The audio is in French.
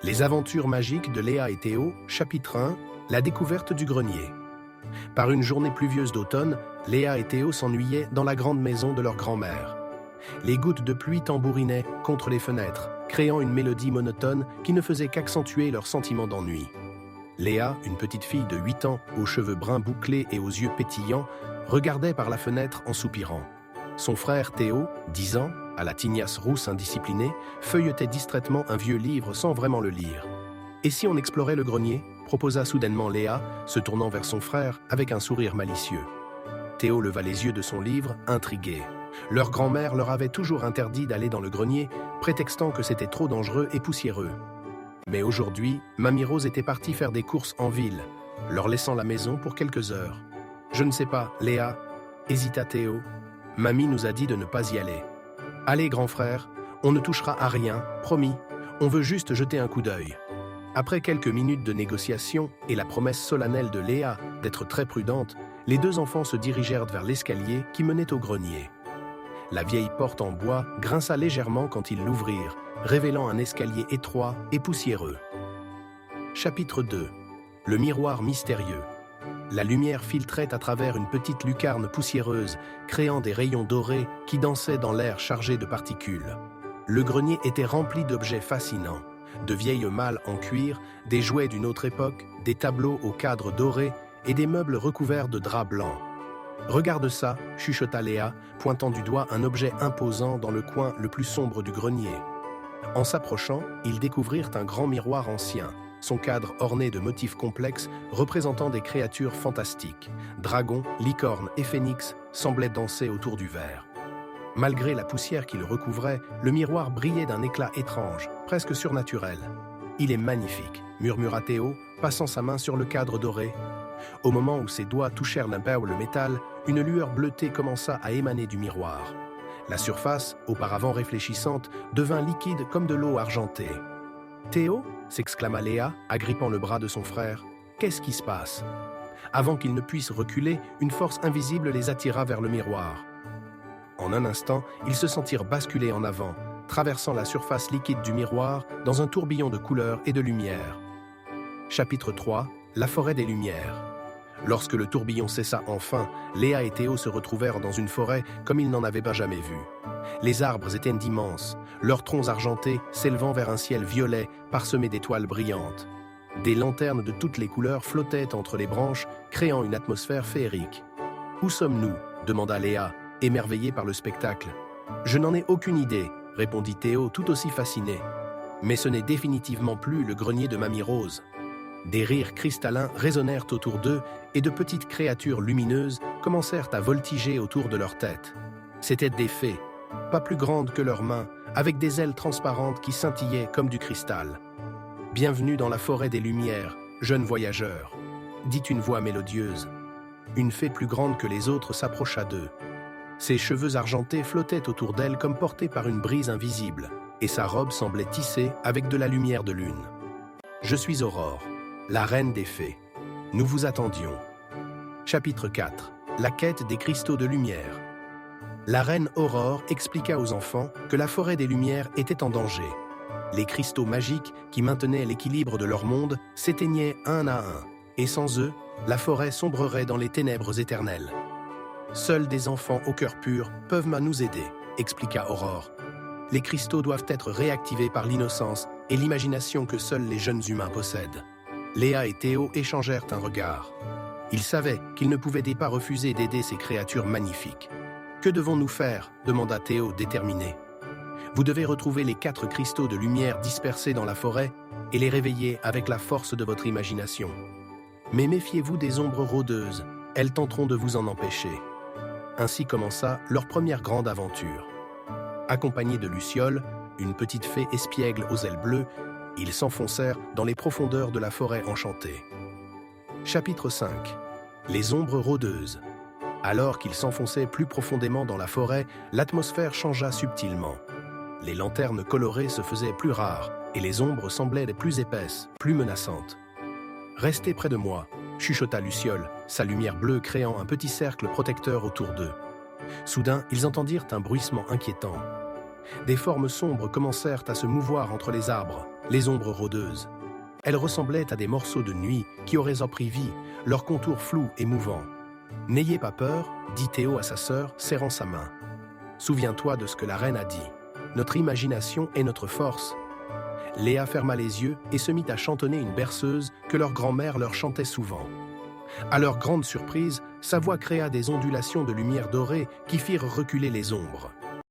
Les aventures magiques de Léa et Théo, chapitre 1, la découverte du grenier. Par une journée pluvieuse d'automne, Léa et Théo s'ennuyaient dans la grande maison de leur grand-mère. Les gouttes de pluie tambourinaient contre les fenêtres, créant une mélodie monotone qui ne faisait qu'accentuer leur sentiment d'ennui. Léa, une petite fille de 8 ans, aux cheveux bruns bouclés et aux yeux pétillants, regardait par la fenêtre en soupirant. Son frère Théo, 10 ans, à la tignasse rousse indisciplinée, feuilletait distraitement un vieux livre sans vraiment le lire. « Et si on explorait le grenier ?» proposa soudainement Léa, se tournant vers son frère avec un sourire malicieux. Théo leva les yeux de son livre, intrigué. Leur grand-mère leur avait toujours interdit d'aller dans le grenier, prétextant que c'était trop dangereux et poussiéreux. Mais aujourd'hui, Mamie Rose était partie faire des courses en ville, leur laissant la maison pour quelques heures. « Je ne sais pas, Léa, » hésita Théo. « Mamie nous a dit de ne pas y aller. »« Allez, grand frère, on ne touchera à rien, promis, on veut juste jeter un coup d'œil. » Après quelques minutes de négociation et la promesse solennelle de Léa d'être très prudente, les deux enfants se dirigèrent vers l'escalier qui menait au grenier. La vieille porte en bois grinça légèrement quand ils l'ouvrirent, révélant un escalier étroit et poussiéreux. Chapitre 2. Le miroir mystérieux. La lumière filtrait à travers une petite lucarne poussiéreuse, créant des rayons dorés qui dansaient dans l'air chargé de particules. Le grenier était rempli d'objets fascinants. De vieilles malles en cuir, des jouets d'une autre époque, des tableaux au cadre doré et des meubles recouverts de draps blancs. « Regarde ça » chuchota Léa, pointant du doigt un objet imposant dans le coin le plus sombre du grenier. En s'approchant, ils découvrirent un grand miroir ancien, son cadre orné de motifs complexes représentant des créatures fantastiques. Dragons, licornes et phénix semblaient danser autour du verre. Malgré la poussière qui le recouvrait, le miroir brillait d'un éclat étrange, presque surnaturel. « Il est magnifique » murmura Théo, passant sa main sur le cadre doré. Au moment où ses doigts touchèrent d'un peu le métal, une lueur bleutée commença à émaner du miroir. La surface, auparavant réfléchissante, devint liquide comme de l'eau argentée. « Théo » s'exclama Léa, agrippant le bras de son frère. « Qu'est-ce qui se passe ?» Avant qu'ils ne puissent reculer, une force invisible les attira vers le miroir. En un instant, ils se sentirent basculer en avant, traversant la surface liquide du miroir dans un tourbillon de couleurs et de lumière. Chapitre 3. La forêt des lumières. Lorsque le tourbillon cessa enfin, Léa et Théo se retrouvèrent dans une forêt comme ils n'en avaient pas jamais vu. Les arbres étaient immenses, leurs troncs argentés s'élevant vers un ciel violet parsemé d'étoiles brillantes. Des lanternes de toutes les couleurs flottaient entre les branches, créant une atmosphère féerique. « Où sommes-nous » demanda Léa, émerveillée par le spectacle. « Je n'en ai aucune idée » répondit Théo tout aussi fasciné. « Mais ce n'est définitivement plus le grenier de Mamie Rose. » Des rires cristallins résonnèrent autour d'eux et de petites créatures lumineuses commencèrent à voltiger autour de leur tête. C'étaient des fées, pas plus grandes que leurs mains, avec des ailes transparentes qui scintillaient comme du cristal. « Bienvenue dans la forêt des lumières, jeune voyageur » dit une voix mélodieuse. Une fée plus grande que les autres s'approcha d'eux. Ses cheveux argentés flottaient autour d'elle comme portés par une brise invisible, et sa robe semblait tissée avec de la lumière de lune. « Je suis Aurore, la reine des fées. Nous vous attendions. » Chapitre 4. La quête des cristaux de lumière. La reine Aurore expliqua aux enfants que la forêt des lumières était en danger. Les cristaux magiques qui maintenaient l'équilibre de leur monde s'éteignaient un à un, et sans eux, la forêt sombrerait dans les ténèbres éternelles. « Seuls des enfants au cœur pur peuvent nous aider », expliqua Aurore. « Les cristaux doivent être réactivés par l'innocence et l'imagination que seuls les jeunes humains possèdent. » Léa et Théo échangèrent un regard. Ils savaient qu'ils ne pouvaient pas refuser d'aider ces créatures magnifiques. « Que devons-nous faire » demanda Théo déterminé. « Vous devez retrouver les 4 cristaux de lumière dispersés dans la forêt et les réveiller avec la force de votre imagination. Mais méfiez-vous des ombres rôdeuses, elles tenteront de vous en empêcher. » Ainsi commença leur première grande aventure. Accompagnés de Luciole, une petite fée espiègle aux ailes bleues, ils s'enfoncèrent dans les profondeurs de la forêt enchantée. Chapitre 5. Les ombres rôdeuses. Alors qu'ils s'enfonçaient plus profondément dans la forêt, l'atmosphère changea subtilement. Les lanternes colorées se faisaient plus rares et les ombres semblaient plus épaisses, plus menaçantes. « Restez près de moi » chuchota Luciole, sa lumière bleue créant un petit cercle protecteur autour d'eux. Soudain, ils entendirent un bruissement inquiétant. Des formes sombres commencèrent à se mouvoir entre les arbres, les ombres rôdeuses. Elles ressemblaient à des morceaux de nuit qui auraient pris vie, leurs contours flous et mouvants. « N'ayez pas peur », dit Théo à sa sœur, serrant sa main. « Souviens-toi de ce que la reine a dit. Notre imagination est notre force. » Léa ferma les yeux et se mit à chantonner une berceuse que leur grand-mère leur chantait souvent. À leur grande surprise, sa voix créa des ondulations de lumière dorée qui firent reculer les ombres.